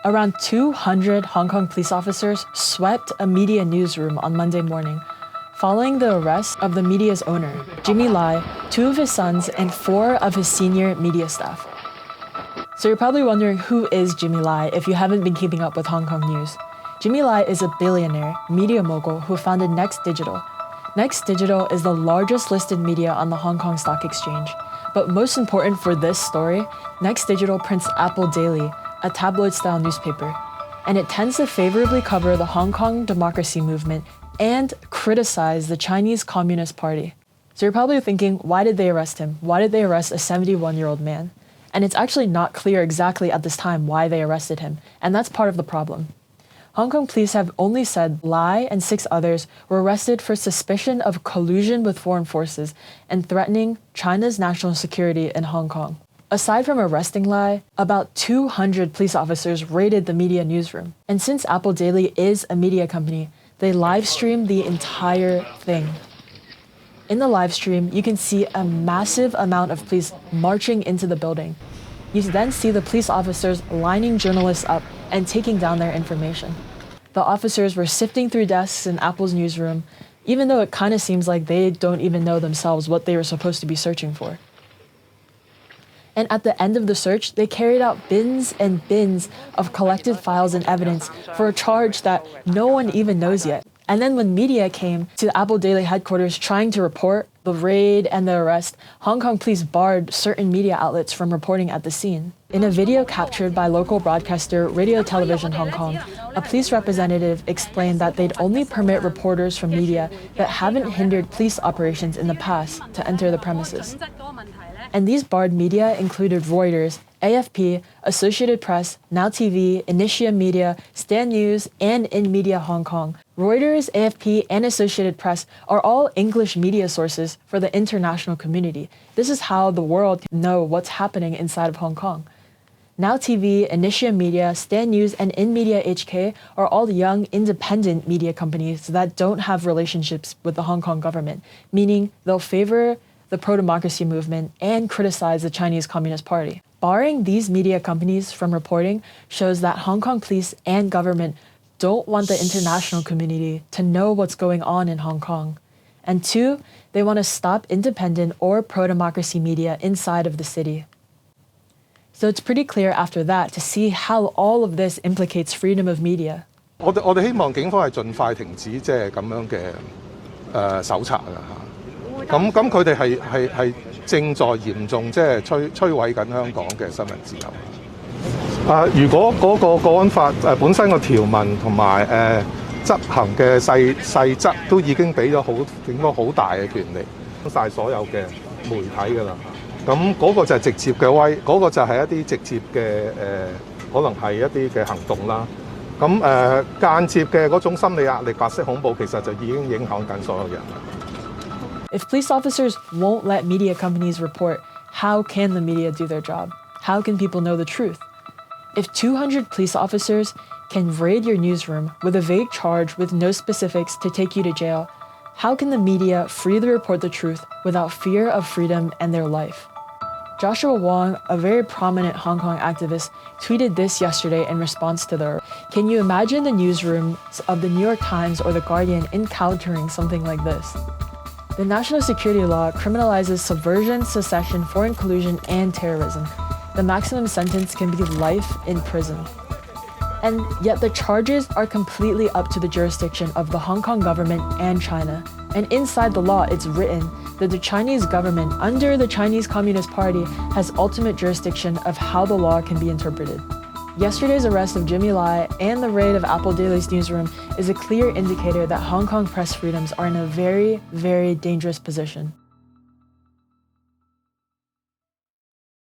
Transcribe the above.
Around 200 Hong Kong police officers swept a media newsroom on Monday morning, following the arrest of the media's owner, Jimmy Lai, 2 of his sons, and 4 of his senior media staff. So you're probably wondering, who is Jimmy Lai if you haven't been keeping up with Hong Kong news? Jimmy Lai is a billionaire media mogul who founded Next Digital. Next Digital is the largest listed media on the Hong Kong Stock Exchange. But most important for this story, Next Digital prints Apple Daily, a tabloid-style newspaper, and it tends to favorably cover the Hong Kong democracy movement and criticize the Chinese Communist Party. So you're probably thinking, why did they arrest him? Why did they arrest a 71-year-old man? And it's actually not clear exactly at this time why they arrested him, and that's part of the problem. Hong Kong police have only said Lai and 6 others were arrested for suspicion of collusion with foreign forces and threatening China's national security in Hong Kong. Aside from arresting Lai, about 200 police officers raided the media newsroom. And since Apple Daily is a media company, they live streamed the entire thing. In the live stream, you can see a massive amount of police marching into the building. You then see the police officers lining journalists up and taking down their information. The officers were sifting through desks in Apple's newsroom, even though it kind of seems like they don't even know themselves what they were supposed to be searching for. And at the end of the search, they carried out bins and bins of collected files and evidence for a charge that no one even knows yet. And then when media came to the Apple Daily headquarters trying to report the raid and the arrest, Hong Kong police barred certain media outlets from reporting at the scene. In a video captured by local broadcaster Radio Television Hong Kong, a police representative explained that they'd only permit reporters from media that haven't hindered police operations in the past to enter the premises. And these barred media included Reuters, AFP, Associated Press, Now TV, Initia Media, Stan News, and In Media Hong Kong. Reuters, AFP, and Associated Press are all English media sources for the international community. This is how the world can know what's happening inside of Hong Kong. Now TV, Initia Media, Stan News, and In Media HK are all young, independent media companies that don't have relationships with the Hong Kong government, meaning they'll favor the pro-democracy movement and criticize the Chinese Communist Party. Barring these media companies from reporting shows that Hong Kong police and government don't want the international community to know what's going on in Hong Kong. And 2, they want to stop independent or pro-democracy media inside of the city. So it's pretty clear after that to see how all of this implicates freedom of media. 我哋希望警方係盡快停止即係咁樣嘅搜查㗎嚇。咁佢哋係正在嚴重即係摧毀緊香港嘅新聞自由。如果嗰個國安法本身個條文同埋執行嘅細則都已經俾咗警方好大嘅權力，晒所有嘅媒體㗎啦。咁嗰個就係直接嘅威，嗰個就係一啲直接嘅可能係一啲嘅行動啦。咁間接嘅嗰種心理壓力、白色恐怖，其實就已經影響緊所有人。If police officers won't let media companies report, how can the media do their job? How can people know the truth? If 200 police officers can raid your newsroom with a vague charge with no specifics to take you to jail, how can the media freely report the truth without fear of freedom and their life? Joshua Wong, a very prominent Hong Kong activist, tweeted this yesterday in response to the Can you imagine the newsrooms of the New York Times or The Guardian encountering something like this? The national security law criminalizes subversion, secession, foreign collusion, and terrorism. The maximum sentence can be life in prison. And yet the charges are completely up to the jurisdiction of the Hong Kong government and China. And inside the law, it's written that the Chinese government, under the Chinese Communist Party, has ultimate jurisdiction of how the law can be interpreted. Yesterday's arrest of Jimmy Lai and the raid of Apple Daily's newsroom is a clear indicator that Hong Kong press freedoms are in a very, very dangerous position.